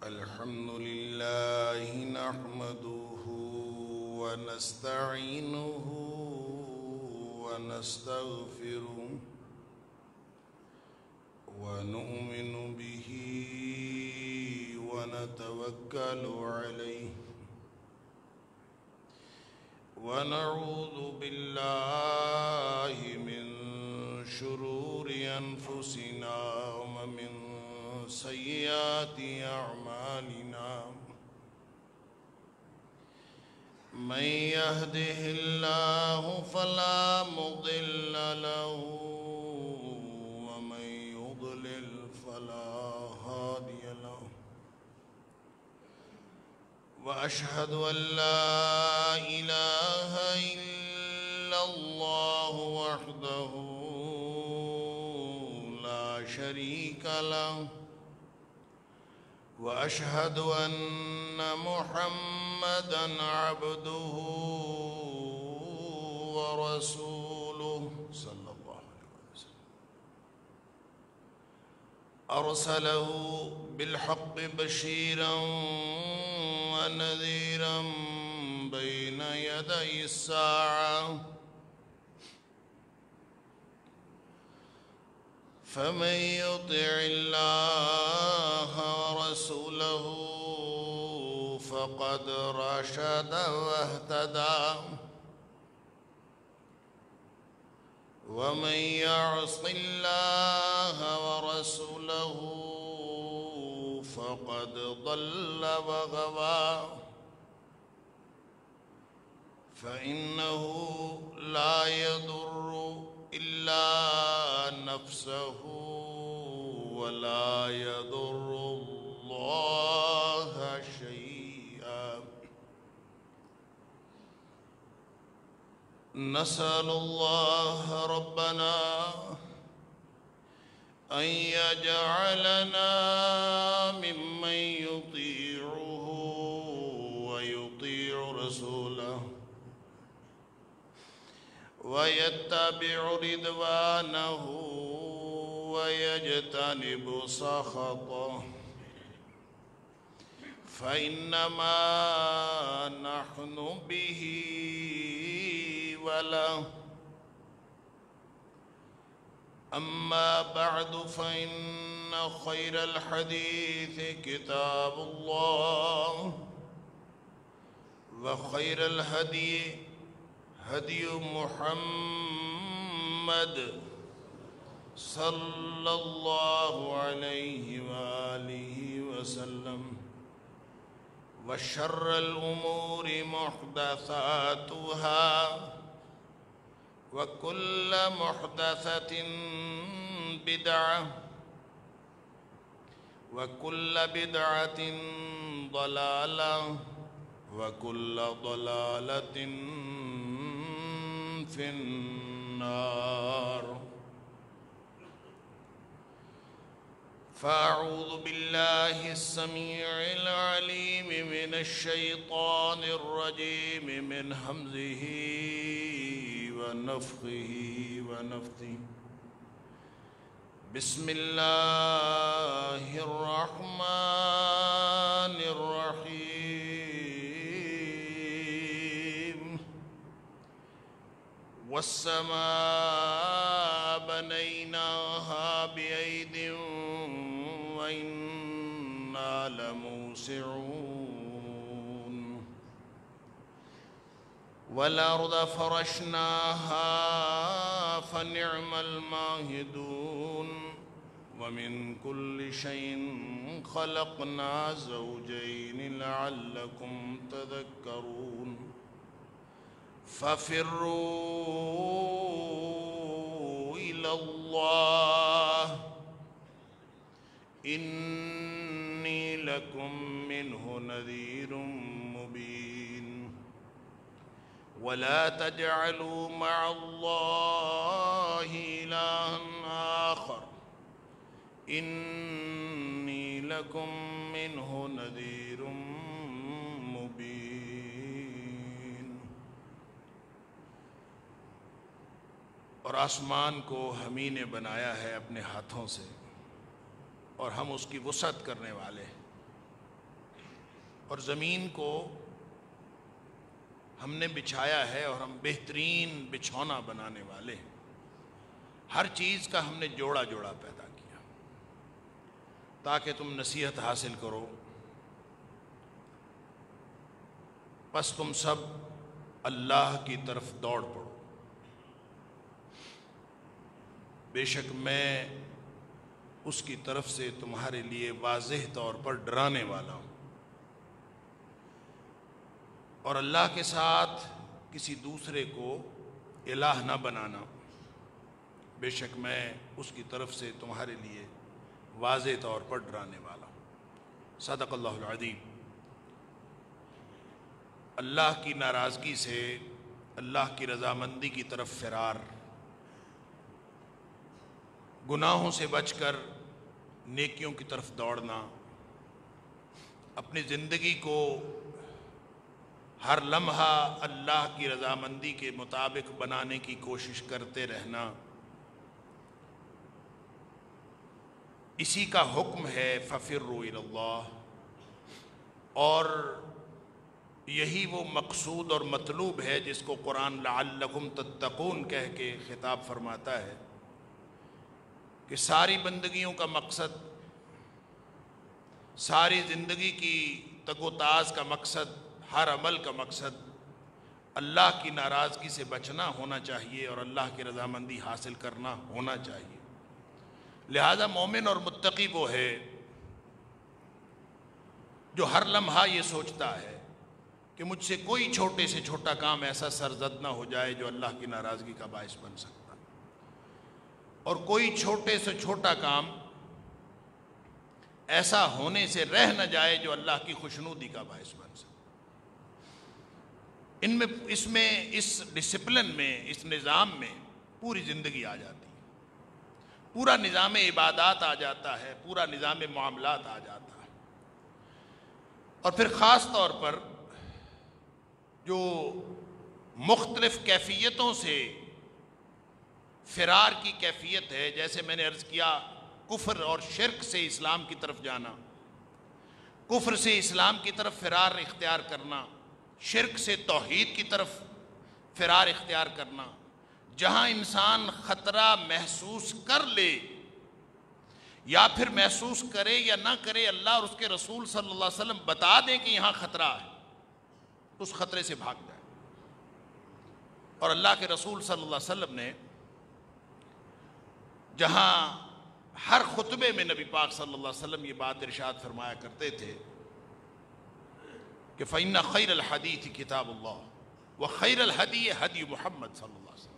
الحمد لله نحمده ونستعينه ونستغفره ونؤمن به ونتوكل عليه ونعوذ بالله من شرور أنفسنا ومن سيئات أعمالنا من يهده الله فلا مضل له ومن يضلل فلا هادي له وأشهد أن لا إله إلا الله وحده لا شريك له وأشهد أن محمدًا عبده ورسوله صلى الله عليه وسلم أرسله بالحق بشيرًا ونذيرًا بين يدي الساعة فمن يطع الله ورسوله فقد رشد واهتدى ومن يعص الله ورسوله فقد ضل وغوى فإنه لا يضر إلا نفسه ولا يضر الله شيئا نسأل الله ربنا أن يجعلنا ممن يطيعه ويطيع رسوله ويتبع رضوانه ويجتنب سخطه فإنما نحن به وله أما بعد فإن خير الحديث كتاب الله وخير الهدي هدي محمد صلى الله عليه وآله وسلم وشر الأمور محدثاتها وكل محدثة بدعة وكل بدعة ضلالة وكل ضلالة في النار فأعوذ بالله السميع العليم من الشيطان الرجيم من همزه ونفخه ونفثه بسم الله الرحمن الرحيم والسماء بنيناها بأيد وإنا لموسعون والأرض فرشناها فنعم الماهدون ومن كل شيء خلقنا زوجين لعلكم تذكرون ففروا إلى الله إني لكم منه نذير مبين ولا تجعلوا مع الله إلها آخر إني لكم منه نذير مبين اور آسمان کو ہم ہی نے بنایا ہے اپنے ہاتھوں سے، اور ہم اس کی وسعت کرنے والے ہیں، اور زمین کو ہم نے بچھایا ہے اور ہم بہترین بچھونا بنانے والے ہیں۔ ہر چیز کا ہم نے جوڑا جوڑا پیدا کیا تاکہ تم نصیحت حاصل کرو۔ پس تم سب اللہ کی طرف دوڑ پڑو، بے شک میں اس کی طرف سے تمہارے لیے واضح طور پر ڈرانے والا ہوں۔ اور اللہ کے ساتھ کسی دوسرے کو الہ نہ بنانا، بے شک میں اس کی طرف سے تمہارے لیے واضح طور پر ڈرانے والا ہوں۔ صدق اللہ العظیم۔ اللہ کی ناراضگی سے اللہ کی رضامندی کی طرف فرار، گناہوں سے بچ کر نیکیوں کی طرف دوڑنا، اپنی زندگی کو ہر لمحہ اللہ کی رضامندی کے مطابق بنانے کی کوشش کرتے رہنا، اسی کا حکم ہے فَفِرُّوا إِلَى اللَّهِ۔ اور یہی وہ مقصود اور مطلوب ہے جس کو قرآن لعلکم تتقون کہہ کے خطاب فرماتا ہے کہ ساری بندگیوں کا مقصد، ساری زندگی کی تگ و تاز کا مقصد، ہر عمل کا مقصد اللہ کی ناراضگی سے بچنا ہونا چاہیے اور اللہ کی رضامندی حاصل کرنا ہونا چاہیے۔ لہذا مومن اور متقی وہ ہے جو ہر لمحہ یہ سوچتا ہے کہ مجھ سے کوئی چھوٹے سے چھوٹا کام ایسا سرزد نہ ہو جائے جو اللہ کی ناراضگی کا باعث بن سکتا، اور کوئی چھوٹے سے چھوٹا کام ایسا ہونے سے رہ نہ جائے جو اللہ کی خوشنودی کا باعث بن سکتا۔ اس ڈسپلن میں، اس نظام میں پوری زندگی آ جاتی ہے، پورا نظام عبادات آ جاتا ہے، پورا نظام معاملات آ جاتا ہے۔ اور پھر خاص طور پر جو مختلف کیفیتوں سے فرار کی کیفیت ہے، جیسے میں نے عرض کیا، کفر اور شرک سے اسلام کی طرف جانا، کفر سے اسلام کی طرف فرار اختیار کرنا، شرک سے توحید کی طرف فرار اختیار کرنا۔ جہاں انسان خطرہ محسوس کر لے، یا پھر محسوس کرے یا نہ کرے، اللہ اور اس کے رسول صلی اللہ علیہ وسلم بتا دیں کہ یہاں خطرہ ہے، اس خطرے سے بھاگ جائے۔ اور اللہ کے رسول صلی اللہ علیہ وسلم نے جہاں ہر خطبے میں نبی پاک صلی اللہ علیہ وسلم یہ بات ارشاد فرمایا کرتے تھے کہ فَإِنَّ خَيْرَ الْحَدِيثِ كِتَابُ اللَّهِ وَخَيْرَ الْهَدِيِ هَدْيُ مُحَمَّد صلی اللہ علیہ وسلم،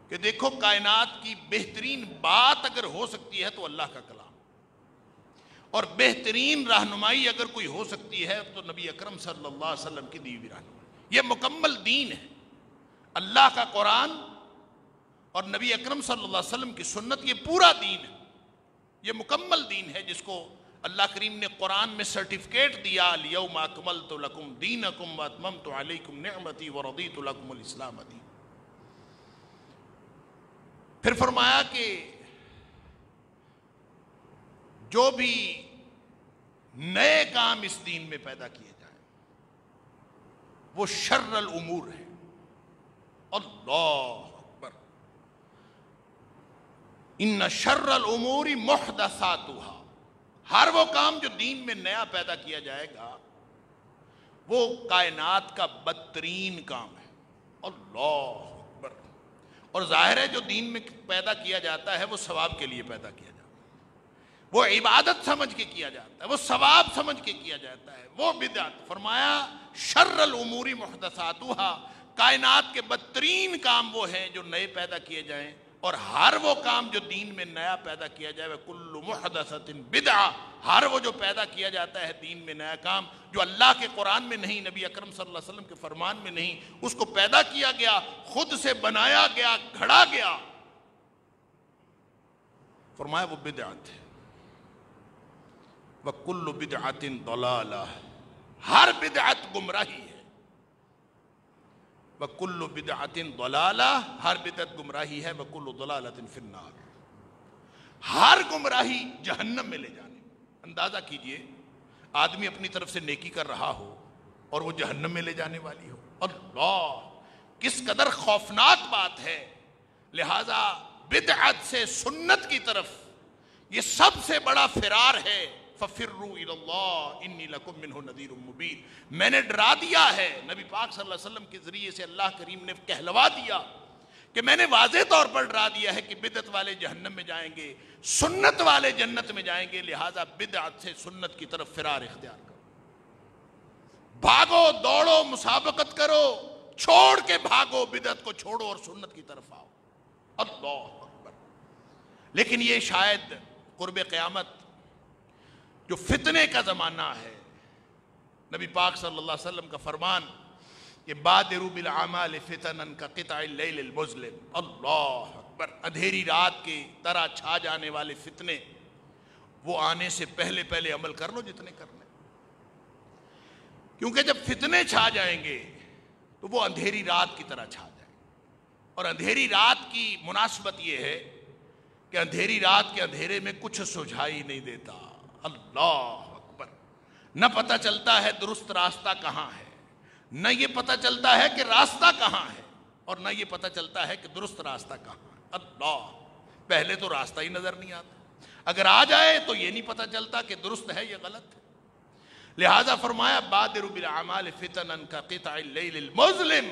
کہ دیکھو کائنات کی بہترین بات اگر ہو سکتی ہے تو اللہ کا کلام، اور بہترین رہنمائی اگر کوئی ہو سکتی ہے تو نبی اکرم صلی اللہ علیہ وسلم کی دی ہوئی رہنمائی۔ یہ مکمل دین ہے، اللہ کا قرآن اور نبی اکرم صلی اللہ علیہ وسلم کی سنت، یہ پورا دین ہے، یہ مکمل دین ہے جس کو اللہ کریم نے قرآن میں سرٹیفکیٹ دیا، الْيَوْمَ أَكْمَلْتُ لَكُمْ دِينَكُمْ وَأَتْمَمْتُ عَلَيْكُمْ نِعْمَتِي وَرَضِيتُ لَكُمُ الْإِسْلَامَ دِينًا۔ پھر فرمایا کہ جو بھی نئے کام اس دین میں پیدا کیے جائیں وہ شر الامور ہے۔ اللہ اکبر۔ ان شر الامور محدثاتها، ہر وہ کام جو دین میں نیا پیدا کیا جائے گا وہ کائنات کا بدترین کام ہے۔ اللہ اکبر۔ اور ظاہر ہے جو دین میں پیدا کیا جاتا ہے وہ ثواب کے لیے پیدا کیا جاتا ہے، وہ عبادت سمجھ کے کیا جاتا ہے، وہ ثواب سمجھ کے کیا جاتا ہے، وہ بدعت۔ فرمایا شر الامور محدثاتها، کائنات کے بدترین کام وہ ہیں جو نئے پیدا کیے جائیں، اور ہر وہ کام جو دین میں نیا پیدا کیا جائے وہ کل محدثۃ بدعہ، ہر وہ جو پیدا کیا جاتا ہے دین میں نیا کام جو اللہ کے قرآن میں نہیں، نبی اکرم صلی اللہ علیہ وسلم کے فرمان میں نہیں، اس کو پیدا کیا گیا، خود سے بنایا گیا، گھڑا گیا، فرمایا وہ بدعت ہے۔ وَكُلُّ بِدْعَةٍ ضَلَالَةٍ، ہر بدعت گمراہی ہے۔ وَكُلُّ بِدْعَةٍ ضَلَالَةٍ، ہر بدعت گمراہی ہے، وَكُلُّ ضَلَالَةٍ فِي النَّارِ، ہر گمراہی جہنم میں لے جانے۔ اندازہ کیجئے آدمی اپنی طرف سے نیکی کر رہا ہو اور وہ جہنم میں لے جانے والی ہو، اللہ کس قدر خوفناک بات ہے۔ لہذا بدعت سے سنت کی طرف یہ سب سے بڑا فرار ہے۔ فَفِرُّوا إِلَى اللَّهِ إِنِّي لَكُم مِّنْهُ نَذِيرٌ مُّبِينٌ، میں نے ڈرا دیا ہے، نبی پاک صلی اللہ علیہ وسلم کے ذریعے سے اللہ کریم نے کہلوا دیا کہ میں نے واضح طور پر ڈرا دیا ہے کہ بدعت والے جہنم میں جائیں گے، سنت والے جنت میں جائیں گے، لہٰذا بدعت سے سنت کی طرف فرار اختیار کرو، بھاگو دوڑو مسابقت کرو، چھوڑ کے بھاگو، بدعت کو چھوڑو اور سنت کی طرف آؤ۔ اللہ اکبر۔ لیکن یہ شاید قرب قیامت جو فتنے کا زمانہ ہے، نبی پاک صلی اللہ علیہ وسلم کا فرمان کہ بادروا بالاعمال فتنا کقطع اللیل المظلم، اللہ اکبر، اندھیری رات کی طرح چھا جانے والے فتنے، وہ آنے سے پہلے پہلے عمل کر لو جتنے کرنے، کیونکہ جب فتنے چھا جائیں گے تو وہ اندھیری رات کی طرح چھا جائیں گے، اور اندھیری رات کی مناسبت یہ ہے کہ اندھیری رات کے اندھیرے میں کچھ سجھائی نہیں دیتا، اللہ اکبر، نہ پتہ چلتا ہے درست راستہ کہاں ہے، نہ یہ پتہ چلتا ہے کہ راستہ کہاں ہے، اور نہ یہ پتہ چلتا ہے کہ درست راستہ کہاں ہے۔ اللہ، پہلے تو راستہ ہی نظر نہیں آتا، اگر آ جائے تو یہ نہیں پتہ چلتا کہ درست ہے یا غلط ہے۔ لہذا فرمایا بادروا بالاعمال فتنا کقطع اللیل المظلم،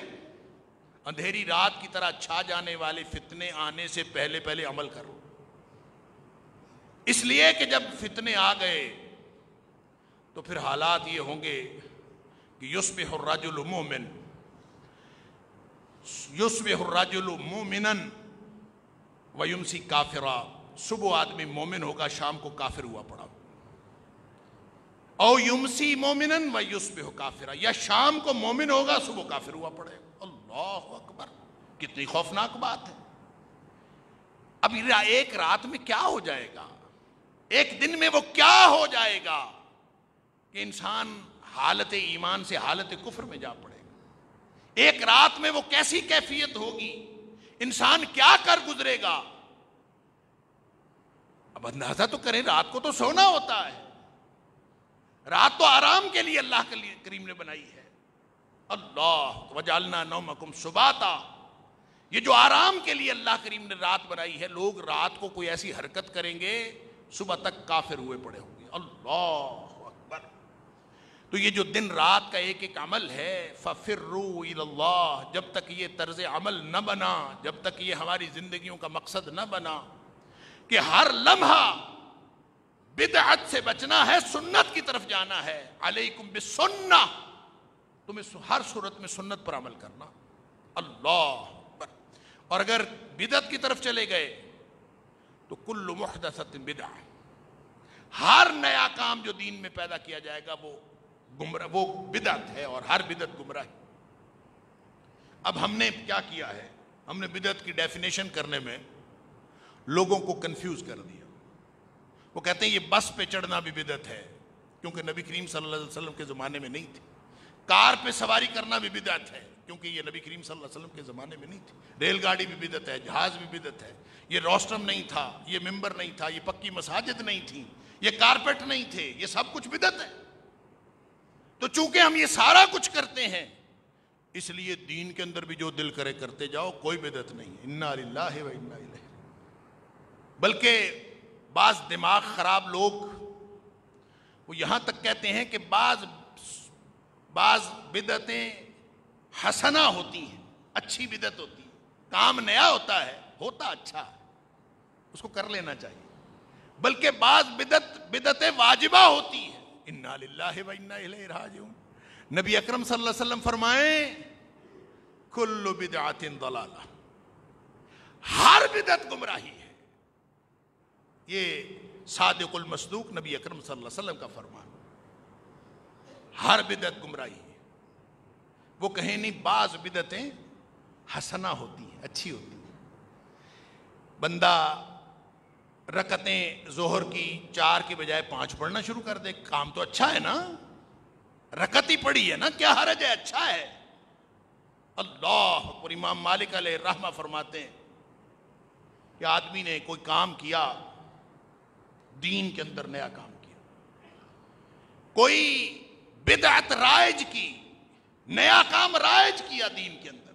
اندھیری رات کی طرح چھا جانے والے فتنے آنے سے پہلے پہلے عمل کرو، اس لیے کہ جب فتنے آ گئے تو پھر حالات یہ ہوں گے کہ یصبح الرجل مومن، یصبح الرجل مومنا ویمسی کافرا، صبح آدمی مومن ہوگا شام کو کافر ہوا پڑا، او یمسی مومنا ویصبح کافرا، یا شام کو مومن ہوگا صبح کافر ہوا پڑے گا۔ اللہ اکبر، کتنی خوفناک بات ہے۔ اب ایک رات میں کیا ہو جائے گا، ایک دن میں وہ کیا ہو جائے گا کہ انسان حالت ایمان سے حالت کفر میں جا پڑے گا، ایک رات میں وہ کیسی کیفیت ہوگی، انسان کیا کر گزرے گا۔ اب اندازہ تو کریں، رات کو تو سونا ہوتا ہے، رات تو آرام کے لیے اللہ کریم نے بنائی ہے۔ اللہ وجعلنا نومکم سباتا، یہ جو آرام کے لیے اللہ کریم نے رات بنائی ہے، لوگ رات کو کوئی ایسی حرکت کریں گے صبح تک کافر ہوئے پڑے ہوں گے۔ اللہ اکبر۔ تو یہ جو دن رات کا ایک ایک عمل ہے، فَفِرُّوا إِلَى اللَّهِ، جب تک یہ طرز عمل نہ بنا، جب تک یہ ہماری زندگیوں کا مقصد نہ بنا کہ ہر لمحہ بدعت سے بچنا ہے، سنت کی طرف جانا ہے، علیکم بالسنہ، تمہیں ہر صورت میں سنت پر عمل کرنا، اللہ اکبر۔ اور اگر بدعت کی طرف چلے گئے تو کل محدثۃ بدعہ، ہر نیا کام جو دین میں پیدا کیا جائے گا وہ بدعت ہے، اور ہر بدعت گمراہی۔ اب ہم نے کیا کیا ہے، ہم نے بدعت کی ڈیفینیشن کرنے میں لوگوں کو کنفیوز کر دیا۔ وہ کہتے ہیں یہ بس پہ چڑھنا بھی بدعت ہے، کیونکہ نبی کریم صلی اللہ علیہ وسلم کے زمانے میں نہیں تھی۔ کار پہ سواری کرنا بھی بدعت ہے، کیونکہ یہ نبی کریم صلی اللہ علیہ وسلم کے زمانے میں نہیں تھی۔ ریل گاڑی بھی بدعت ہے، جہاز بھی بدعت ہے، یہ روسٹرم نہیں تھا، یہ ممبر نہیں تھا، یہ پکی مساجد نہیں تھی، یہ کارپیٹ نہیں تھے، یہ سب کچھ بدعت ہے۔ تو چونکہ ہم یہ سارا کچھ کرتے ہیں، اس لیے دین کے اندر بھی جو دل کرے کرتے جاؤ، کوئی بدعت نہیں، انا للہ و انا الیہ۔ بلکہ بعض دماغ خراب لوگ وہ یہاں تک کہتے ہیں کہ بعض بدعتیں حسنہ ہوتی ہیں، اچھی بدعت ہوتی ہے، کام نیا ہوتا ہے، ہوتا اچھا ہے، اس کو کر لینا چاہیے۔ بلکہ بعض بدعتیں واجبہ ہوتی ہیں، انا للہ و انا الیہ راجعون۔ نبی اکرم صلی اللہ علیہ وسلم فرمائیں کل بدعت ضلالہ، ہر بدعت گمراہی ہے۔ یہ صادق المصدوق نبی اکرم صلی اللہ علیہ وسلم کا فرمان، ہر بدعت گمراہی ہے۔ وہ کہیں نہیں بعض بدعتیں حسنہ ہوتی ہیں، اچھی ہوتی ہیں۔ بندہ رکعتیں ظہر کی 4 کی بجائے 5 پڑھنا شروع کر دے، کام تو اچھا ہے نا، رکعت ہی پڑھی ہے نا، کیا حرج ہے، اچھا ہے۔ اللہ اکبر. امام مالک علیہ الرحمہ فرماتے ہیں کہ آدمی نے کوئی کام کیا، دین کے اندر نیا کام کیا، کوئی بدعت رائج کی، نیا کام رائج کیا دین کے اندر،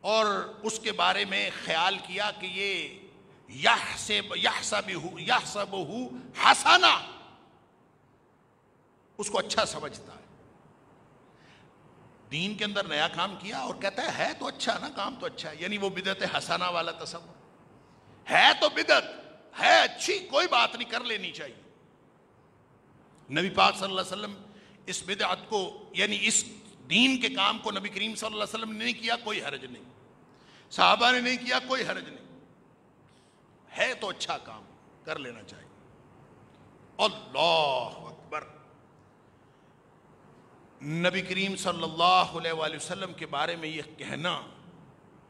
اور اس کے بارے میں خیال کیا کہ یہ یحسبہ حسنہ، اس کو اچھا سمجھتا ہے. دین کے اندر نیا کام کیا اور کہتا ہے تو اچھا نا، کام تو اچھا ہے، یعنی وہ بدعت حسنہ والا تصور ہے، تو بدعت ہے اچھی، کوئی بات نہیں، کر لینی چاہیے. نبی پاک صلی اللہ علیہ وسلم اس بدعت کو، یعنی اس دین کے کام کو نبی کریم صلی اللہ علیہ وسلم نے نہیں کیا، کوئی حرج نہیں، صحابہ نے نہیں کیا، کوئی حرج نہیں، ہے تو اچھا کام، کر لینا چاہیے. اللہ اکبر. نبی کریم صلی اللہ علیہ وآلہ وسلم کے بارے میں یہ کہنا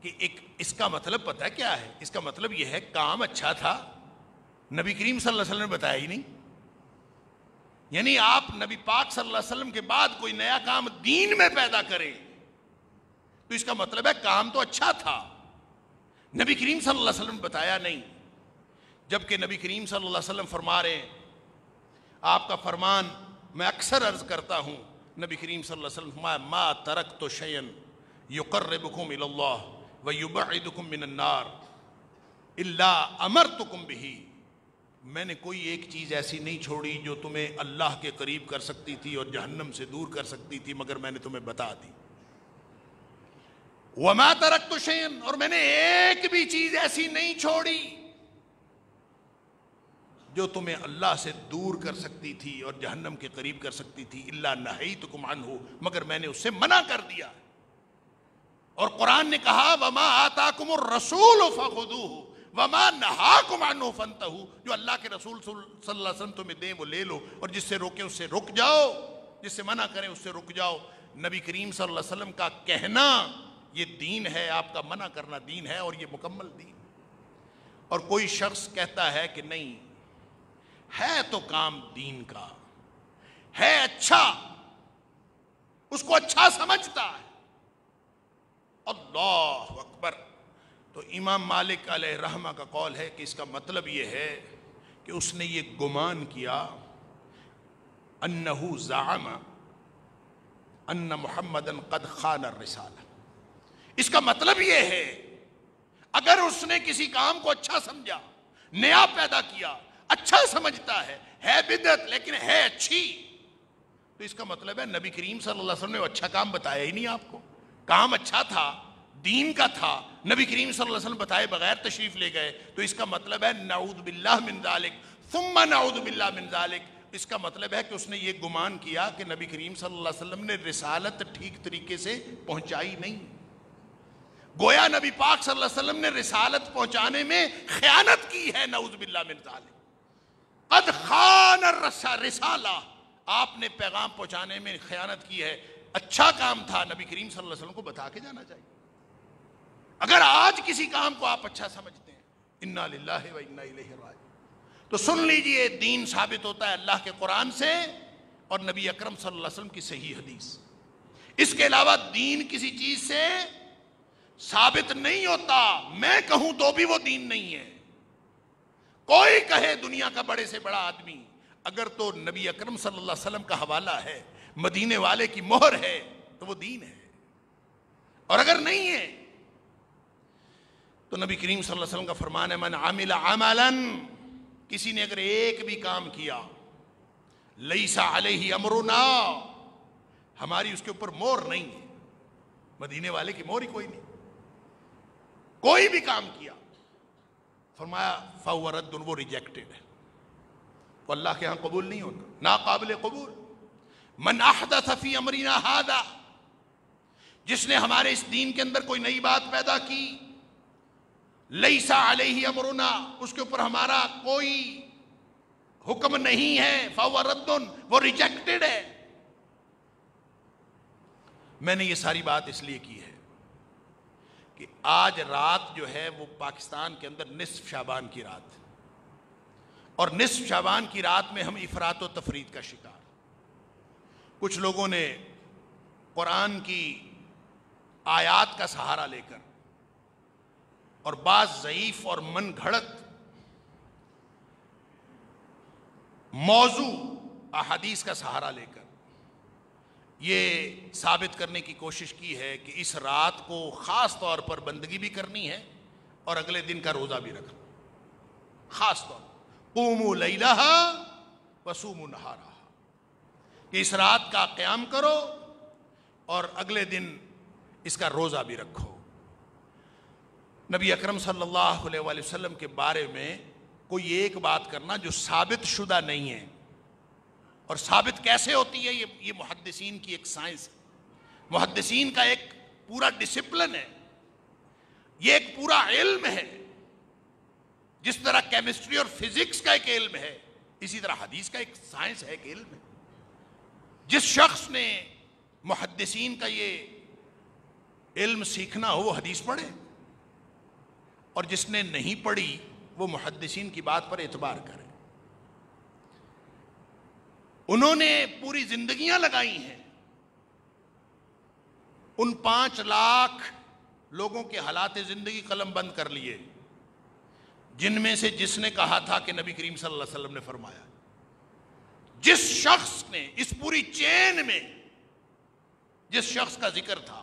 کہ اس کا مطلب پتہ ہے کیا ہے؟ اس کا مطلب یہ ہے کام اچھا تھا، نبی کریم صلی اللہ علیہ وسلم نے بتایا ہی نہیں. یعنی آپ نبی پاک صلی اللہ علیہ وسلم کے بعد کوئی نیا کام دین میں پیدا کریں تو اس کا مطلب ہے کام تو اچھا تھا، نبی کریم صلی اللہ علیہ وسلم نے بتایا نہیں. جبکہ نبی کریم صلی اللہ علیہ وسلم فرما رہے ہیں، آپ کا فرمان میں اکثر عرض کرتا ہوں، نبی کریم صلی اللہ علیہ وسلم فرمایا ما ترکت شیئا یقربکم الی اللہ ویبعدکم من النار الا امرتکم بہ. میں نے کوئی ایک چیز ایسی نہیں چھوڑی جو تمہیں اللہ کے قریب کر سکتی تھی اور جہنم سے دور کر سکتی تھی، مگر میں نے تمہیں بتا دی. وما ترکت شیئا، اور میں نے ایک بھی چیز ایسی نہیں چھوڑی جو تمہیں اللہ سے دور کر سکتی تھی اور جہنم کے قریب کر سکتی تھی، الا نہیتکم عنہ، مگر میں نے اس سے منع کر دیا. اور قرآن نے کہا وما آتاکم الرسول فخذوہ وما نہاکم عنہ فانتہوا، جو اللہ کے رسول صلی اللہ علیہ وسلم تمہیں دیں وہ لے لو، اور جس سے روکیں اس سے رک جاؤ، جس سے منع کریں اس سے رک جاؤ. نبی کریم صلی اللہ علیہ وسلم کا کہنا یہ دین ہے، آپ کا منع کرنا دین ہے، اور یہ مکمل دین. اور کوئی شخص کہتا ہے کہ نہیں، ہے تو کام دین کا، ہے اچھا، اس کو اچھا سمجھتا ہے. اللہ اکبر. تو امام مالک علیہ الرحمہ کا قول ہے کہ اس کا مطلب یہ ہے کہ اس نے یہ گمان کیا انہ زعم ان محمدا قد خان الرسالہ. اس کا مطلب یہ ہے اگر اس نے کسی کام کو اچھا سمجھا، نیا پیدا کیا، اچھا سمجھتا ہے بدعت لیکن ہے اچھی، تو اس کا مطلب ہے نبی کریم صلی اللہ علیہ وسلم نے وہ اچھا کام بتایا ہی نہیں آپ کو. کام اچھا تھا، دین کا تھا، نبی کریم صلی اللہ علیہ وسلم بتائے بغیر تشریف لے گئے، تو اس کا مطلب ہے نعوذ باللہ من ذالک ثم نعوذ باللہ من ذالک. اس کا مطلب ہے کہ اس نے یہ گمان کیا کہ نبی کریم صلی اللہ علیہ وسلم نے رسالت ٹھیک طریقے سے پہنچائی نہیں. گویا نبی پاک صلی اللہ علیہ وسلم نے رسالت پہنچانے میں خیانت کی ہے، نعوذ باللہ من ذالک. قد خان الرسالہ، آپ نے پیغام پہنچانے میں خیانت کی ہے. اچھا کام تھا، نبی کریم صلی اللہ علیہ وسلم کو بتا کے جانا چاہیے. اگر آج کسی کام کو آپ اچھا سمجھتے ہیں، انا للہ و انا الیہ راجعون، تو سن لیجئے دین ثابت ہوتا ہے اللہ کے قرآن سے اور نبی اکرم صلی اللہ علیہ وسلم کی صحیح حدیث. اس کے علاوہ دین کسی چیز سے ثابت نہیں ہوتا. میں کہوں تو بھی وہ دین نہیں ہے. کوئی کہے دنیا کا بڑے سے بڑا آدمی، اگر تو نبی اکرم صلی اللہ علیہ وسلم کا حوالہ ہے، مدینے والے کی مہر ہے، تو وہ دین ہے. اور اگر نہیں ہے تو نبی کریم صلی اللہ علیہ وسلم کا فرمان ہے من عمل عملا، کسی نے اگر ایک بھی کام کیا لیس علیہ امرنا، ہماری اس کے اوپر مہر نہیں ہے، مدینے والے کی مہر ہی کوئی نہیں، کوئی بھی کام کیا، فرمایا فَهُوَ رَدٌّ، وہ ریجیکٹڈ ہے، وہ اللہ کے ہاں قبول نہیں ہوتا، ناقابل قبول. من احدث فی امرنا ھذا، جس نے ہمارے اس دین کے اندر کوئی نئی بات پیدا کی، لیس علیہ امرنا، اس کے اوپر ہمارا کوئی حکم نہیں ہے، فَهُوَ رَدٌّ، وہ ریجیکٹڈ ہے. میں نے یہ ساری بات اس لیے کی ہے کہ آج رات جو ہے وہ پاکستان کے اندر نصف شعبان کی رات ہے، اور نصف شعبان کی رات میں ہم افراط و تفرید کا شکار. کچھ لوگوں نے قرآن کی آیات کا سہارا لے کر اور بعض ضعیف اور من گھڑت موضوع احادیث کا سہارا لے کر یہ ثابت کرنے کی کوشش کی ہے کہ اس رات کو خاص طور پر بندگی بھی کرنی ہے اور اگلے دن کا روزہ بھی رکھنا، خاص طور پر قوموا لیلہا وصوموا نہارہا، کہ اس رات کا قیام کرو اور اگلے دن اس کا روزہ بھی رکھو۔ نبی اکرم صلی اللہ علیہ وآلہ وسلم کے بارے میں کوئی ایک بات کرنا جو ثابت شدہ نہیں ہے، اور ثابت کیسے ہوتی ہے، یہ محدثین کی ایک سائنس ہے، محدثین کا ایک پورا ڈسپلن ہے، یہ ایک پورا علم ہے۔ جس طرح کیمسٹری اور فزکس کا ایک علم ہے، اسی طرح حدیث کا ایک سائنس ہے، ایک علم ہے۔ جس شخص نے محدثین کا یہ علم سیکھنا ہو وہ حدیث پڑھے، اور جس نے نہیں پڑھی وہ محدثین کی بات پر اعتبار کرے۔ انہوں نے پوری زندگیاں لگائی ہیں ان 5 لاکھ لوگوں کے حالات زندگی قلم بند کر لیے، جن میں سے جس نے کہا تھا کہ نبی کریم صلی اللہ علیہ وسلم نے فرمایا، جس شخص نے اس پوری چین میں جس شخص کا ذکر تھا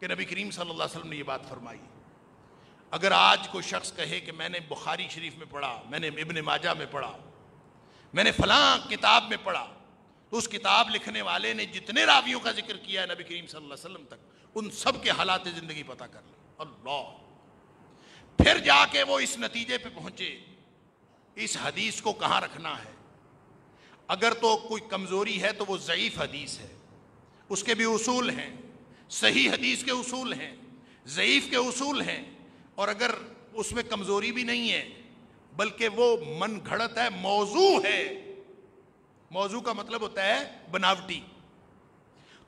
کہ نبی کریم صلی اللہ علیہ وسلم نے یہ بات فرمائی، اگر آج کوئی شخص کہے کہ میں نے بخاری شریف میں پڑھا، میں نے ابن ماجہ میں پڑھا، میں نے فلاں کتاب میں پڑھا، تو اس کتاب لکھنے والے نے جتنے راویوں کا ذکر کیا ہے نبی کریم صلی اللہ علیہ وسلم تک، ان سب کے حالات زندگی پتہ کر لیں۔ اللہ، پھر جا کے وہ اس نتیجے پہ پہنچے اس حدیث کو کہاں رکھنا ہے۔ اگر تو کوئی کمزوری ہے تو وہ ضعیف حدیث ہے، اس کے بھی اصول ہیں، صحیح حدیث کے اصول ہیں، ضعیف کے اصول ہیں، اور اگر اس میں کمزوری بھی نہیں ہے بلکہ وہ من گھڑت ہے، موضوع ہے، موضوع کا مطلب ہوتا ہے بناوٹی،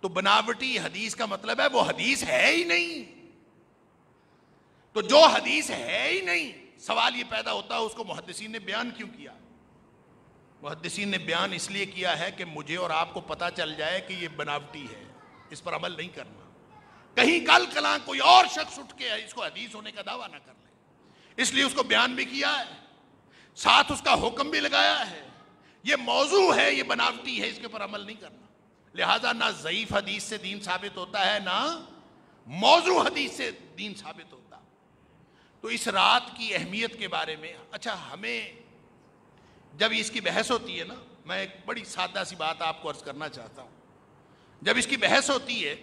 تو بناوٹی حدیث کا مطلب ہے وہ حدیث ہے ہی نہیں۔ تو جو حدیث ہے ہی نہیں، سوال یہ پیدا ہوتا ہے اس کو محدثین نے بیان کیوں کیا؟ محدثین نے بیان اس لیے کیا ہے کہ مجھے اور آپ کو پتہ چل جائے کہ یہ بناوٹی ہے، اس پر عمل نہیں کرنا، کہیں کل کلاں کوئی اور شخص اٹھ کے اس کو حدیث ہونے کا دعویٰ نہ کر لے، اس لیے اس کو بیان بھی کیا ہے، ساتھ اس کا حکم بھی لگایا ہے، یہ موضوع ہے، یہ بناوٹی ہے، اس کے پر عمل نہیں کرنا۔ لہذا نہ ضعیف حدیث سے دین ثابت ہوتا ہے، نہ موضوع حدیث سے دین ثابت ہوتا۔ تو اس رات کی اہمیت کے بارے میں، اچھا، ہمیں جب اس کی بحث ہوتی ہے نا، میں ایک بڑی سادہ سی بات آپ کو عرض کرنا چاہتا ہوں، جب اس کی بحث ہوتی ہے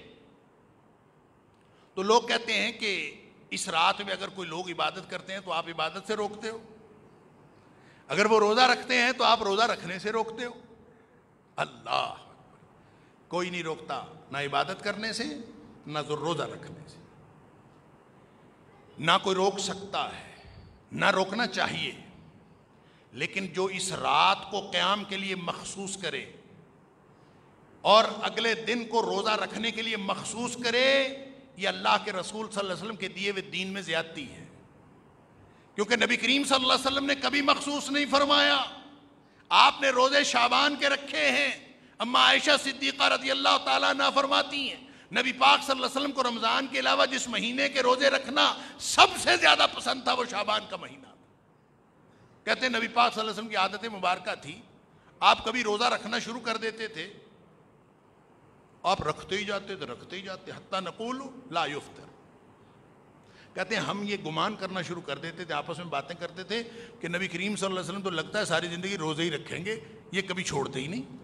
تو لوگ کہتے ہیں کہ اس رات میں اگر کوئی لوگ عبادت کرتے ہیں تو آپ عبادت سے روکتے ہو، اگر وہ روزہ رکھتے ہیں تو آپ روزہ رکھنے سے روکتے ہو۔ اللہ، کوئی نہیں روکتا، نہ عبادت کرنے سے، نہ روزہ رکھنے سے، نہ کوئی روک سکتا ہے، نہ روکنا چاہیے، لیکن جو اس رات کو قیام کے لیے مخصوص کرے اور اگلے دن کو روزہ رکھنے کے لیے مخصوص کرے، یہ اللہ کے رسول صلی اللہ علیہ وسلم کے دیے ہوئے دین میں زیادتی ہے، کیونکہ نبی کریم صلی اللہ علیہ وسلم نے کبھی مخصوص نہیں فرمایا۔ آپ نے روزے شعبان کے رکھے ہیں، اما عائشہ صدیقہ رضی اللہ تعالیٰ عنہ فرماتی ہیں نبی پاک صلی اللہ علیہ وسلم کو رمضان کے علاوہ جس مہینے کے روزے رکھنا سب سے زیادہ پسند تھا وہ شعبان کا مہینہ تھا۔ کہتے ہیں نبی پاک صلی اللہ علیہ وسلم کی عادت مبارکہ تھی، آپ کبھی روزہ رکھنا شروع کر دیتے تھے، آپ رکھتے ہی جاتے تھے، رکھتے ہی جاتے، حتیٰ نقول لا یفطر، کہتے ہیں ہم یہ گمان کرنا شروع کر دیتے تھے، آپس میں باتیں کرتے تھے کہ نبی کریم صلی اللہ علیہ وسلم تو لگتا ہے ساری زندگی روزے ہی رکھیں گے، یہ کبھی چھوڑتے ہی نہیں،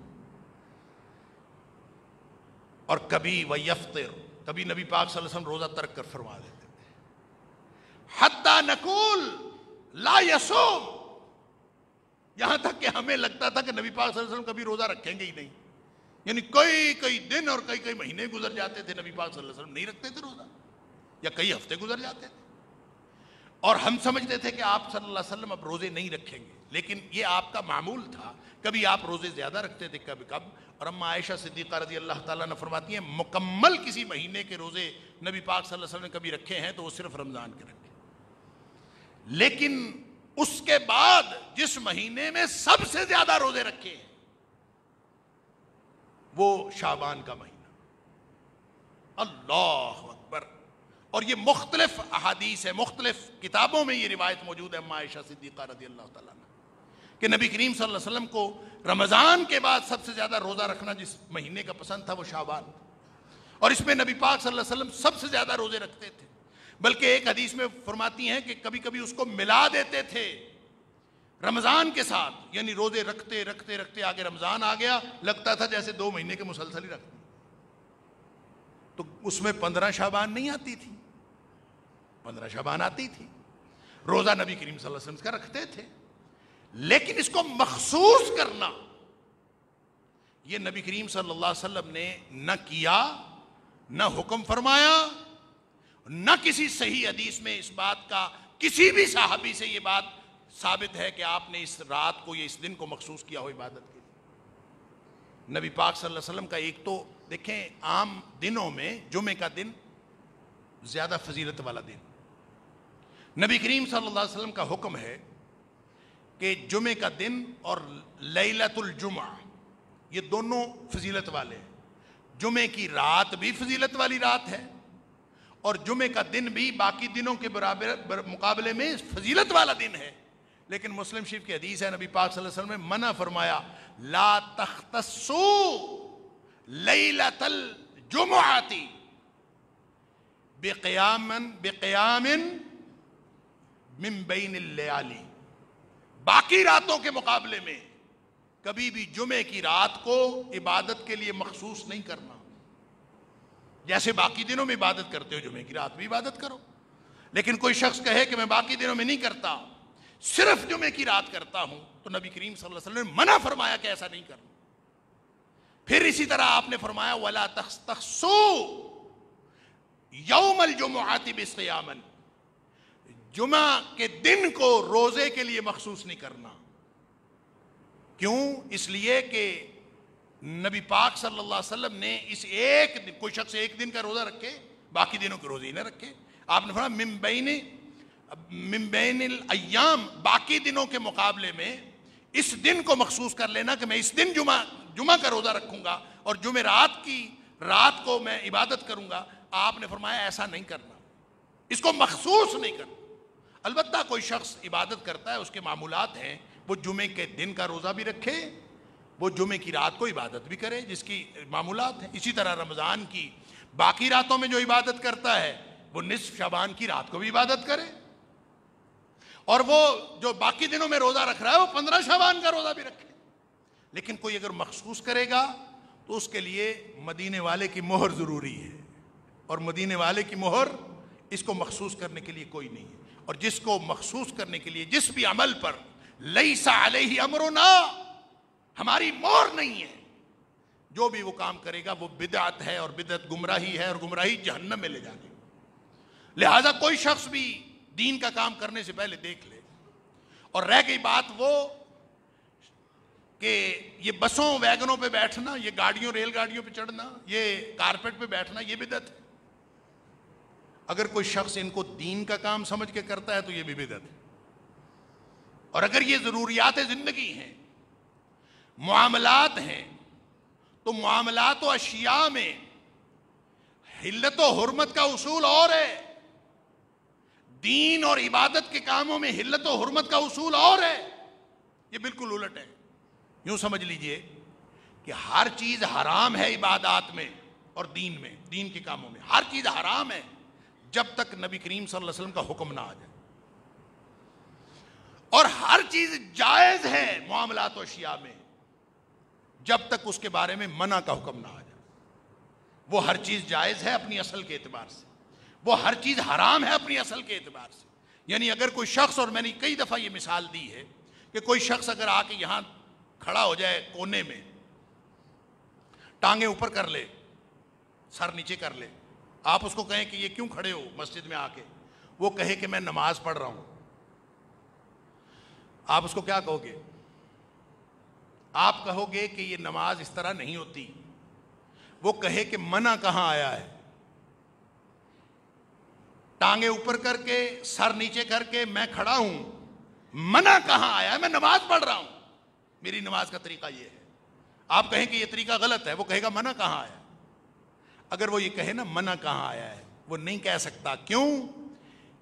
اور کبھی ویفطر، کبھی نبی پاک صلی اللہ علیہ وسلم روزہ ترک کر فرما دیتے تھے، حتیٰ نقول لا یصوم، یہاں تک کہ ہمیں لگتا تھا کہ نبی پاک صلی اللہ علیہ وسلم کبھی روزہ رکھیں گے ہی نہیں، یعنی کئی دن اور کئی مہینے گزر جاتے تھے نبی پاک صلی اللہ علیہ وسلم نہیں رکھتے تھے روزہ، یا کئی ہفتے گزر جاتے تھے، اور ہم سمجھتے تھے کہ آپ صلی اللہ علیہ وسلم اب روزے نہیں رکھیں گے، لیکن یہ آپ کا معمول تھا، کبھی آپ روزے زیادہ رکھتے تھے، کبھی کب، اور اما عائشہ صدیقہ رضی اللہ تعالیٰ عنہ فرماتی ہیں مکمل کسی مہینے کے روزے نبی پاک صلی اللہ علیہ وسلم نے کبھی رکھے ہیں تو وہ صرف رمضان کے رکھے، لیکن اس کے بعد جس مہینے میں سب سے زیادہ روزے رکھے ہیں وہ شعبان کا مہینہ۔ اللہ اکبر. اور یہ مختلف احادیث ہے، مختلف کتابوں میں یہ روایت موجود ہے عائشہ صدیقہ رضی اللہ تعالیٰ عنہ کہ نبی کریم صلی اللہ علیہ وسلم کو رمضان کے بعد سب سے زیادہ روزہ رکھنا جس مہینے کا پسند تھا وہ شعبان، اور اس میں نبی پاک صلی اللہ علیہ وسلم سب سے زیادہ روزے رکھتے تھے. بلکہ ایک حدیث میں فرماتی ہیں کہ کبھی کبھی اس کو ملا دیتے تھے رمضان کے ساتھ، یعنی روزے رکھتے رکھتے رکھتے آگے رمضان آ گیا، لگتا تھا جیسے 2 مہینے کے مسلسل ہی رکھتے. تو اس میں 15 شعبان نہیں آتی تھی، 15 شعبان آتی تھی. روزہ نبی کریم صلی اللہ علیہ وسلم کا رکھتے تھے، لیکن اس کو مخصوص کرنا یہ نبی کریم صلی اللہ علیہ وسلم نے نہ کیا، نہ حکم فرمایا، نہ کسی صحیح حدیث میں اس بات کا کسی بھی صحابی سے یہ بات ثابت ہے کہ آپ نے اس رات کو یا اس دن کو مخصوص کیا ہو عبادت کے لیے. نبی پاک صلی اللہ علیہ وسلم کا ایک تو دیکھیں عام دنوں میں جمعے کا دن زیادہ فضیلت والا دن. نبی کریم صلی اللہ علیہ وسلم کا حکم ہے کہ جمعے کا دن اور لیلۃ الجمعہ یہ دونوں فضیلت والے ہیں. جمعے کی رات بھی فضیلت والی رات ہے اور جمعے کا دن بھی باقی دنوں کے برابر مقابلے میں فضیلت والا دن ہے. لیکن مسلم شریف کی حدیث ہے، نبی پاک صلی اللہ علیہ وسلم نے منع فرمایا لا تختصوا لیلۃ الجمعۃ بقیام من بین اللیالی. باقی راتوں کے مقابلے میں کبھی بھی جمعے کی رات کو عبادت کے لیے مخصوص نہیں کرنا. جیسے باقی دنوں میں عبادت کرتے ہو جمعے کی رات بھی عبادت کرو. لیکن کوئی شخص کہے کہ میں باقی دنوں میں نہیں کرتا، صرف جمعے کی رات کرتا ہوں، تو نبی کریم صلی اللہ علیہ وسلم نے منع فرمایا کہ ایسا نہیں کرنا. پھر اسی طرح آپ نے فرمایا وَلَا تَخْتَصُّوا يَوْمَ الْجُمُعَةِ بِصِيَامٍ، جمعہ کے دن کو روزے کے لیے مخصوص نہیں کرنا. کیوں؟ اس لیے کہ نبی پاک صلی اللہ علیہ وسلم نے اس ایک دن، کوئی شخص ایک دن کا روزہ رکھے باقی دنوں کے روزے ہی نہ رکھے. آپ نے فرمایا من بین الایام، باقی دنوں کے مقابلے میں اس دن کو مخصوص کر لینا کہ میں اس دن جمعہ کا روزہ رکھوں گا اور جمعرات کی رات کو میں عبادت کروں گا. آپ نے فرمایا ایسا نہیں کرنا، اس کو مخصوص نہیں کرنا. البتہ کوئی شخص عبادت کرتا ہے، اس کے معمولات ہیں، وہ جمعے کے دن کا روزہ بھی رکھے، وہ جمعے کی رات کو عبادت بھی کرے، جس کی معمولات ہیں. اسی طرح رمضان کی باقی راتوں میں جو عبادت کرتا ہے وہ نصف شعبان کی رات کو بھی عبادت کرے، اور وہ جو باقی دنوں میں روزہ رکھ رہا ہے وہ 15 شعبان کا روزہ بھی رکھے. لیکن کوئی اگر مخصوص کرے گا تو اس کے لیے مدینے والے کی مہر ضروری ہے، اور مدینے والے کی مہر اس کو مخصوص کرنے کے لیے کوئی نہیں ہے. اور جس کو مخصوص کرنے کے لیے جس بھی عمل پر لیس علیہ امرنا، ہماری مہر نہیں ہے، جو بھی وہ کام کرے گا وہ بدعت ہے، اور بدعت گمراہی ہے، اور گمراہی جہنم میں لے جانے. لہذا کوئی شخص بھی دین کا کام کرنے سے پہلے دیکھ لے. اور رہ گئی بات وہ کہ یہ بسوں ویگنوں پہ بیٹھنا، یہ گاڑیوں ریل گاڑیوں پہ چڑھنا، یہ کارپیٹ پہ بیٹھنا، یہ بدعت ہے. اگر کوئی شخص ان کو دین کا کام سمجھ کے کرتا ہے تو یہ بھی بدعت ہے. اور اگر یہ ضروریات زندگی ہیں، معاملات ہیں، تو معاملات و اشیاء میں حلت و حرمت کا اصول اور ہے، دین اور عبادت کے کاموں میں حلت و حرمت کا اصول اور ہے. یہ بالکل الٹ ہے. یوں سمجھ لیجئے کہ ہر چیز حرام ہے عبادات میں اور دین میں، دین کے کاموں میں ہر چیز حرام ہے جب تک نبی کریم صلی اللہ علیہ وسلم کا حکم نہ آ جائے، اور ہر چیز جائز ہے معاملات و اشیاء میں جب تک اس کے بارے میں منع کا حکم نہ آ جائے. وہ ہر چیز جائز ہے اپنی اصل کے اعتبار سے، وہ ہر چیز حرام ہے اپنی اصل کے اعتبار سے. یعنی اگر کوئی شخص، اور میں نے کئی دفعہ یہ مثال دی ہے کہ کوئی شخص اگر آ کے یہاں کھڑا ہو جائے کونے میں، ٹانگیں اوپر کر لے، سر نیچے کر لے، آپ اس کو کہیں کہ یہ کیوں کھڑے ہو مسجد میں آ کے، وہ کہے کہ میں نماز پڑھ رہا ہوں، آپ اس کو کیا کہو گے؟ آپ کہو گے کہ یہ نماز اس طرح نہیں ہوتی. وہ کہے کہ منع کہاں آیا ہے؟ ٹانگیں اوپر کر کے سر نیچے کر کے میں کھڑا ہوں، منع کہاں آیا ہے؟ میں نماز پڑھ رہا ہوں، میری نماز کا طریقہ یہ ہے. آپ کہیں کہ یہ طریقہ غلط ہے، وہ کہے گا منع کہاں آیا؟ اگر وہ یہ کہے نا منع کہاں آیا ہے، وہ نہیں کہہ سکتا. کیوں؟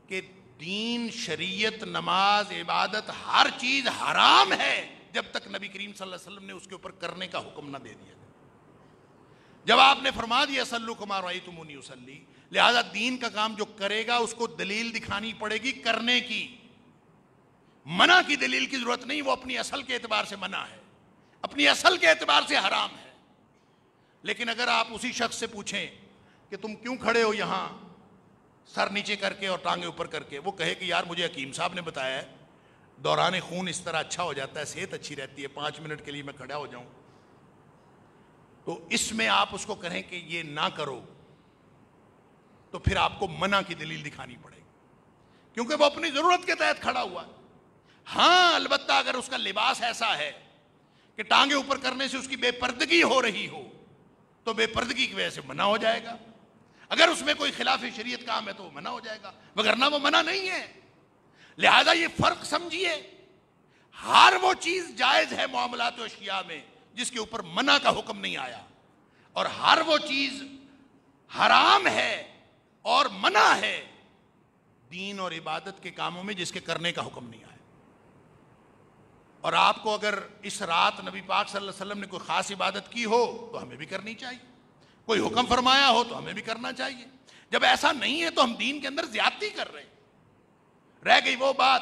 کہ دین، شریعت، نماز، عبادت، ہر چیز حرام ہے جب تک نبی کریم صلی اللہ علیہ وسلم نے اس کے اوپر کرنے کا حکم نہ دے دیا. جب آپ نے فرما دیا صلو کما رأیتمونی اصلی، لہذا دین کا کام جو کرے گا اس کو دلیل دکھانی پڑے گی کرنے کی. منع کی دلیل کی ضرورت نہیں، وہ اپنی اصل کے اعتبار سے منع ہے، اپنی اصل کے اعتبار سے حرام ہے. لیکن اگر آپ اسی شخص سے پوچھیں کہ تم کیوں کھڑے ہو یہاں سر نیچے کر کے اور ٹانگیں اوپر کر کے، وہ کہے کہ یار مجھے حکیم صاحب نے بتایا ہے دوران خون اس طرح اچھا ہو جاتا ہے، صحت اچھی رہتی ہے، 5 منٹ کے لیے میں کھڑا ہو جاؤں، تو اس میں آپ اس کو کہیں کہ یہ نہ کرو، تو پھر آپ کو منع کی دلیل دکھانی پڑے گی، کیونکہ وہ اپنی ضرورت کے تحت کھڑا ہوا ہے. ہاں البتہ اگر اس کا لباس ایسا ہے کہ ٹانگیں اوپر کرنے سے اس کی بے پردگی ہو رہی ہو تو بے پردگی کی وجہ سے منع ہو جائے گا. اگر اس میں کوئی خلاف شریعت کام ہے تو وہ منع ہو جائے گا، وگرنہ وہ منع نہیں ہے. لہذا یہ فرق سمجھیے، ہر وہ چیز جائز ہے معاملات و اشیاء میں جس کے اوپر منع کا حکم نہیں آیا، اور ہر وہ چیز حرام ہے اور منع ہے دین اور عبادت کے کاموں میں جس کے کرنے کا حکم نہیں آیا. اور آپ کو اگر اس رات نبی پاک صلی اللہ علیہ وسلم نے کوئی خاص عبادت کی ہو تو ہمیں بھی کرنی چاہیے، کوئی حکم فرمایا ہو تو ہمیں بھی کرنا چاہیے. جب ایسا نہیں ہے تو ہم دین کے اندر زیادتی کر رہے ہیں. رہ گئی وہ بات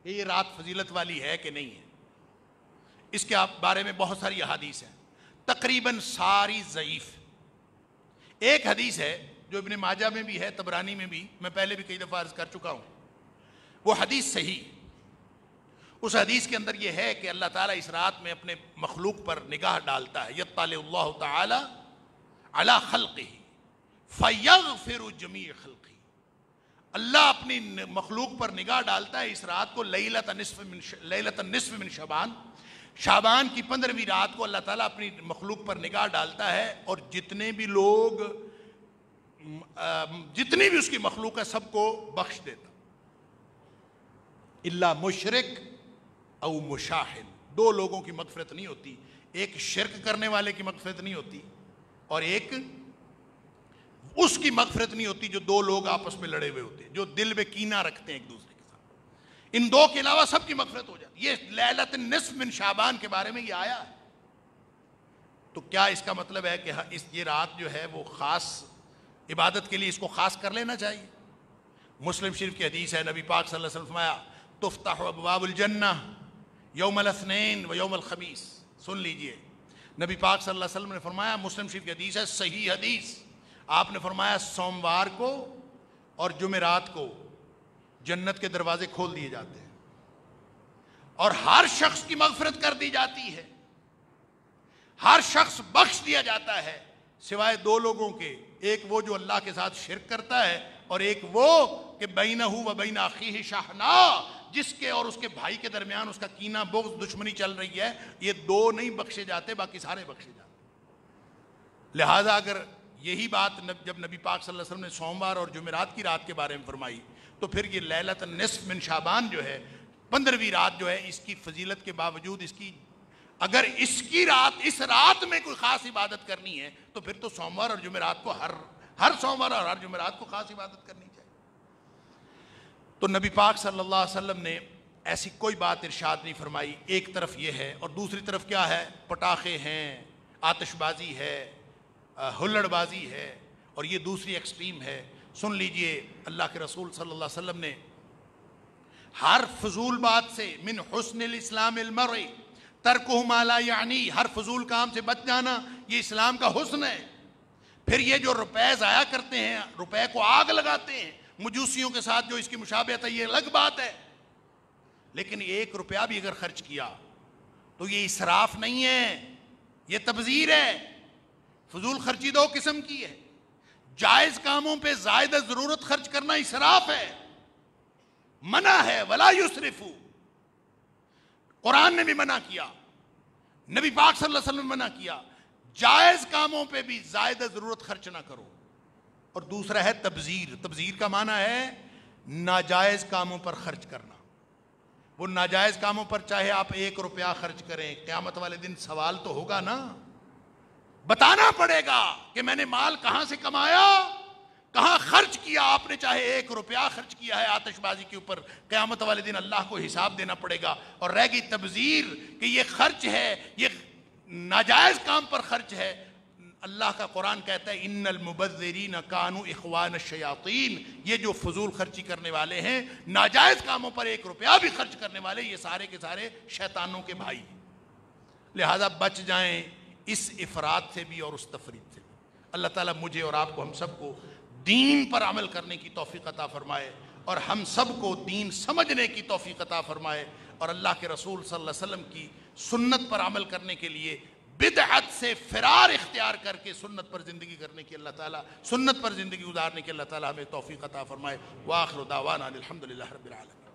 کہ یہ رات فضیلت والی ہے کہ نہیں ہے، اس کے بارے میں بہت ساری احادیث ہیں، تقریباً ساری ضعیف. ایک حدیث ہے جو ابن ماجہ میں بھی ہے، طبرانی میں بھی، میں پہلے بھی کئی دفعہ عرض کر چکا ہوں، وہ حدیث صحیح. اس حدیث کے اندر یہ ہے کہ اللہ تعالیٰ اس رات میں اپنے مخلوق پر نگاہ ڈالتا ہے. یطلع اللہ تعالی علی خلقہ فیغفر جمیع خلقہ. اللہ اپنی مخلوق پر نگاہ ڈالتا ہے اس رات کو، لیلۃ النصف من شعبان، شعبان کی 15ویں رات کو اللہ تعالیٰ اپنی مخلوق پر نگاہ ڈالتا ہے، اور جتنے بھی لوگ، جتنی بھی اس کی مخلوق ہے سب کو بخش دیتا، الا مشرک او مشاہد. 2 لوگوں کی مغفرت نہیں ہوتی، ایک شرک کرنے والے کی مغفرت نہیں ہوتی، اور ایک اس کی مغفرت نہیں ہوتی جو 2 لوگ آپس میں لڑے ہوئے ہوتے ہیں، جو دل میں کینہ رکھتے ہیں ایک دوسرے کے ساتھ. ان 2 کے علاوہ سب کی مغفرت ہو جاتی. یہ لیلۃ النصف من شعبان کے بارے میں یہ آیا ہے. تو کیا اس کا مطلب ہے کہ یہ رات جو ہے وہ خاص عبادت کے لیے اس کو خاص کر لینا چاہیے؟ مسلم شریف کی حدیث ہے، نبی پاک صلی اللہ علیہ وسلم فرمایا تفتح ابواب الجنہ یوم الاثنین و یوم الخمیس. سن لیجئے، نبی پاک صلی اللہ علیہ وسلم نے فرمایا، مسلم شریف کی حدیث ہے، صحیح حدیث، آپ نے فرمایا سوموار کو اور جمعرات کو جنت کے دروازے کھول دیے جاتے ہیں اور ہر شخص کی مغفرت کر دی جاتی ہے، ہر شخص بخش دیا جاتا ہے سوائے 2 لوگوں کے، ایک وہ جو اللہ کے ساتھ شرک کرتا ہے، اور ایک وہ کہ بینہ و بین اخیہ شحناء، جس کے اور اس کے بھائی کے درمیان اس کا کینہ، بغض، دشمنی چل رہی ہے. یہ 2 نہیں بخشے جاتے، باقی سارے بخشے جاتے. لہٰذا اگر یہی بات جب نبی پاک صلی اللہ علیہ وسلم نے سوموار اور جمعرات کی رات کے بارے میں فرمائی، تو پھر یہ لیلۃ النصف من شعبان جو ہے، 15ویں رات جو ہے، اس کی فضیلت کے باوجود اگر اس کی رات، اس رات میں کوئی خاص عبادت کرنی ہے تو پھر تو سوموار اور جمعرات کو، ہر سوموار اور ہر جمعرات کو خاص عبادت کرنی چاہیے. تو نبی پاک صلی اللہ علیہ وسلم نے ایسی کوئی بات ارشاد نہیں فرمائی. ایک طرف یہ ہے، اور دوسری طرف کیا ہے؟ پٹاخے ہیں، آتش بازی ہے، ہلڑ بازی ہے، اور یہ دوسری ایکسٹریم ہے. سن لیجئے، اللہ کے رسول صلی اللہ علیہ وسلم نے ہر فضول بات سے، من حسن الاسلام المرء ترکہ ما لا یعنی، ہر فضول کام سے بچ جانا یہ اسلام کا حسن ہے. پھر یہ جو روپے ضائع کرتے ہیں، روپے کو آگ لگاتے ہیں، مجوسیوں کے ساتھ جو اس کی مشابہت ہے، یہ الگ بات ہے. لیکن 1 روپیہ بھی اگر خرچ کیا تو یہ اسراف نہیں ہے، یہ تبذیر ہے. فضول خرچی 2 قسم کی ہے. جائز کاموں پہ زائد ضرورت خرچ کرنا اسراف ہے، منع ہے. ولا یسرفوا، قرآن نے بھی منع کیا، نبی پاک صلی اللہ علیہ وسلم نے منع کیا. جائز کاموں پہ بھی زائد ضرورت خرچ نہ کرو. اور دوسرا ہے تبذیر. تبذیر کا معنی ہے ناجائز کاموں پر خرچ کرنا. وہ ناجائز کاموں پر چاہے آپ 1 روپیہ خرچ کریں، قیامت والے دن سوال تو ہوگا نا. بتانا پڑے گا کہ میں نے مال کہاں سے کمایا، کہاں خرچ کیا. آپ نے چاہے 1 روپیہ خرچ کیا ہے آتش بازی کے اوپر، قیامت والے دن اللہ کو حساب دینا پڑے گا. اور رہ گئی تبذیر کہ یہ خرچ ہے، یہ ناجائز کام پر خرچ ہے. اللہ کا قرآن کہتا ہے ان المبذرین کانوا اخوان الشیاطین، یہ جو فضول خرچی کرنے والے ہیں، ناجائز کاموں پر 1 روپیہ بھی خرچ کرنے والے، یہ سارے کے سارے شیطانوں کے بھائی ہیں. لہذا بچ جائیں اس افراط سے بھی اور اس تفریط سے بھی. اللہ تعالیٰ مجھے اور آپ کو، ہم سب کو دین پر عمل کرنے کی توفیق عطا فرمائے، اور ہم سب کو دین سمجھنے کی توفیق عطا فرمائے، اور اللہ کے رسول صلی اللہ علیہ وسلم کی سنت پر عمل کرنے کے لیے بدعت سے فرار اختیار کر کے سنت پر زندگی کرنے کی اللہ تعالیٰ، سنت پر زندگی گزارنے کی اللہ تعالیٰ ہمیں توفیق عطا فرمائے. وآخر دعوانا الحمدللہ رب العالمین.